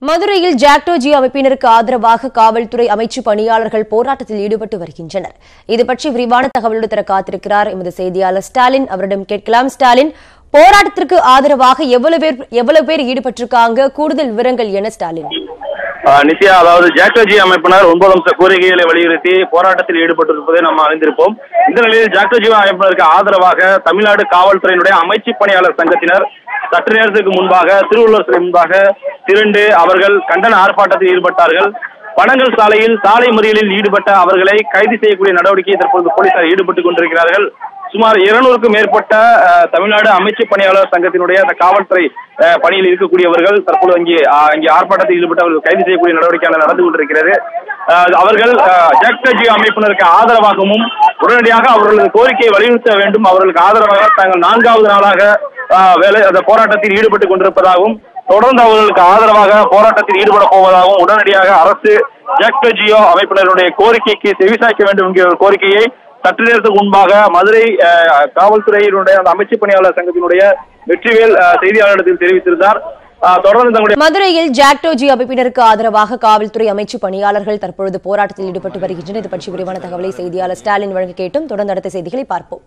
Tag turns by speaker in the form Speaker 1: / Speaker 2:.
Speaker 1: மதுரையில் ஜாக்டோ-ஜி அமைப்பினருக்கு ஆதரவாக காவல்துறை அமைச்சு பணியாளர்கள் போராட்டத்தில் ஈடுபட்டு வருகின்றனர். இதுபற்றி விரிவான தகவலோடு தர காத்திருக்கிறார் எமது செய்தியாளர் ஸ்டாலின். அவரிடம் கேட்கலாம். ஸ்டாலின், போராட்டத்திற்கு ஆதரவாக எவ்வளவு பேர் ஈடுபட்டிருக்காங்க? கூடுதல் விவரங்கள் என்ன ஸ்டாலின்?
Speaker 2: நிச்சயம், அதாவது ஜாக்டோ-ஜி அமைப்பினர் 9 அம்ச கோரிக்கைகளை வலியுறுத்தி போராட்டத்தில் ஈடுபட்டிருப்பதை நாம் அறிந்திருப்போம். இந்த நிலையில் ஜாக்டோ-ஜி அமைப்பினருக்கு ஆதரவாக தமிழ்நாடு காவல்துறையினுடைய அமைச்சு பணியாளர் சங்கத்தினர் சற்று நேரத்துக்கு முன்பாக திருவள்ளுவர் சிலை முன்பாக திரண்டு அவர்கள் கண்டன ஆர்ப்பாட்டத்தில் ஈடுபட்டார்கள். பனங்கல் சாலையில் சாலை மறியலில் ஈடுபட்ட அவர்களை கைது செய்யக்கூடிய நடவடிக்கையை தற்போது போலீசார் ஈடுபட்டுக் கொண்டிருக்கிறார்கள். சுமார் 200க்கும் மேற்பட்ட தமிழ்நாடு அமைச்சு பணியாளர் சங்கத்தினுடைய அந்த காவல்துறை பணியில் இருக்கக்கூடியவர்கள் தற்போது இங்கே ஆர்ப்பாட்டத்தில் ஈடுபட்டு அவர்கள் கைது செய்யக்கூடிய நடவடிக்கையாக நடந்து கொண்டிருக்கிறது. அவர்கள் ஜாக்டோ-ஜி அமைப்பினருக்கு ஆதரவாகவும் உடனடியாக அவர்களது கோரிக்கையை வலியுறுத்த வேண்டும், அவர்களுக்கு ஆதரவாக தாங்கள் 4வது நாளாக போராட்டத்தில் ஈடுபட்டுக் கொண்டிருப்பதாகவும் தொடர்ந்து அவர்களுக்கு ஆதரவாக போராட்டத்தில் ஈடுபட போவதாகவும் உடனடியாக அரசு ஜாக்டோ-ஜி அமைப்பினருடைய கோரிக்கைக்கு செவிசாய்க்க வேண்டும் என்கிற கோரிக்கையை சற்று நேரத்துக்கு முன்பாக மதுரை காவல்துறையினுடைய அந்த அமைச்சு பணியாளர் சங்கத்தினுடைய வெற்றிவேல் செய்தியாளரிடத்தில் தெரிவித்திருந்தார். தொடர்ந்து
Speaker 1: மதுரையில் ஜாக்டோ-ஜி அமைப்பினருக்கு ஆதரவாக காவல்துறை அமைச்சு பணியாளர்கள் தற்பொழுது போராட்டத்தில் ஈடுபட்டு வருகின்றனர். இது பற்றி விரிவான தகவலை செய்தியாளர் ஸ்டாலின் வழங்க கேட்டும். தொடர்ந்து அடுத்த செய்திகளை பார்ப்போம்.